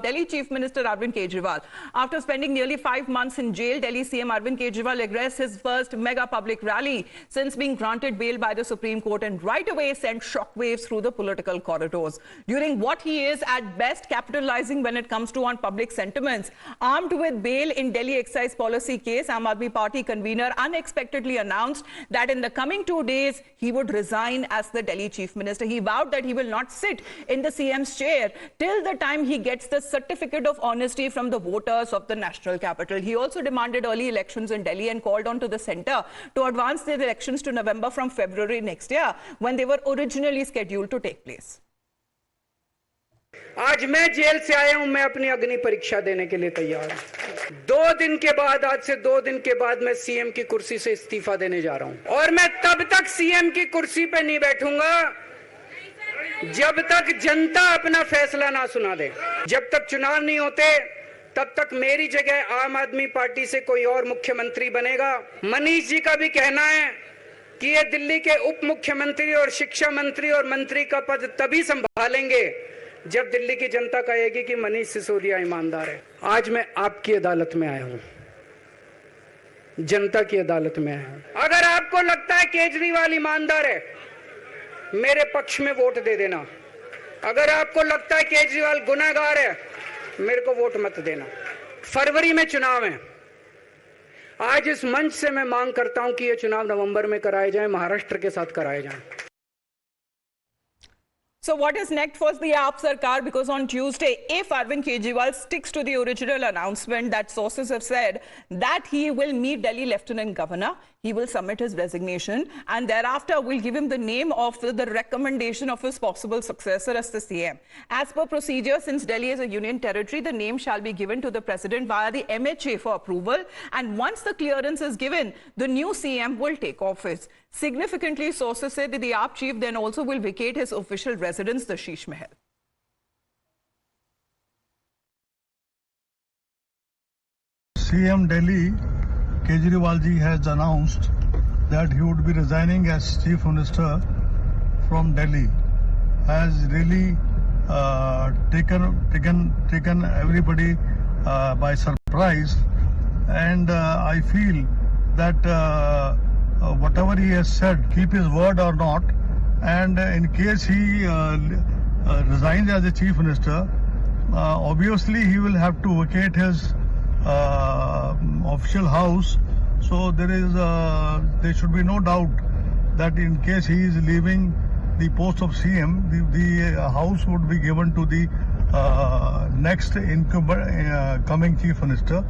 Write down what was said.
Delhi Chief Minister Arvind Kejriwal. After spending nearly 5 months in jail, Delhi CM Arvind Kejriwal addressed his first mega public rally since being granted bail by the Supreme Court and right away sent shockwaves through the political corridors. During what he is at best capitalizing when it comes to on public sentiments, armed with bail in Delhi excise policy case, Aam Aadmi Party convener unexpectedly announced that in the coming 2 days he would resign as the Delhi Chief Minister. He vowed that he will not sit in the CM's chair till the time he gets the certificate of honesty from the voters of the national capital. He also demanded early elections in Delhi and called on to the centre to advance the elections to November from February next year when they were originally scheduled to take place. आज मैं jail से आया हूं, मैं अपनी अग्नि परीक्षा देने के लिए तैयार हूं। 2 दिन के बाद, आज से 2 दिन के बाद मैं सीएम की कुर्सी से इस्तीफा देने जा रहा हूं और मैं तब तक सीएम की कुर्सी पे नहीं बैठूंगा जब तक जनता अपना फैसला ना सुना दे। जब तक चुनाव नहीं होते तब तक मेरी जगह आम आदमी पार्टी से कोई और मुख्यमंत्री बनेगा। मनीष जी का भी कहना है कि ये दिल्ली के उप मुख्यमंत्री और शिक्षा मंत्री और मंत्री का पद तभी संभालेंगे जब दिल्ली की जनता कहेगी कि मनीष सिसोदिया ईमानदार है। आज मैं आपकी अदालत में आया हूं, जनता की अदालत में आया हूं। अगर आपको लगता है केजरीवाल ईमानदार है, मेरे पक्ष में वोट दे देना। अगर आपको लगता है केजरीवाल गुनाहगार है, मेरे को वोट मत देना। फरवरी में चुनाव है। आज इस मंच से मैं मांग करता हूं कि ये चुनाव नवंबर में कराए जाएं, महाराष्ट्र के साथ कराए जाएं। So what is next for the AAP Sarkar? Because on Tuesday, if Arvind Kejriwal sticks to the original announcement that sources have said that he will meet Delhi Lieutenant Governor, he will submit his resignation and thereafter will give him the name of the recommendation of his possible successor as the CM. As per procedure, since Delhi is a union territory, the name shall be given to the president via the MHA for approval, and once the clearance is given, the new CM will take office. Significantly, sources say that the AAP chief then also will vacate his official residence, the Sheesh Mahal. CM Delhi, Kejriwal ji has announced that he would be resigning as Chief Minister from Delhi. Has really taken everybody by surprise, and I feel that whatever he has said, keep his word or not, and in case he resigns as a Chief Minister, obviously he will have to vacate his official house. So there should be no doubt that in case he is leaving the post of CM, the house would be given to the next coming Chief Minister.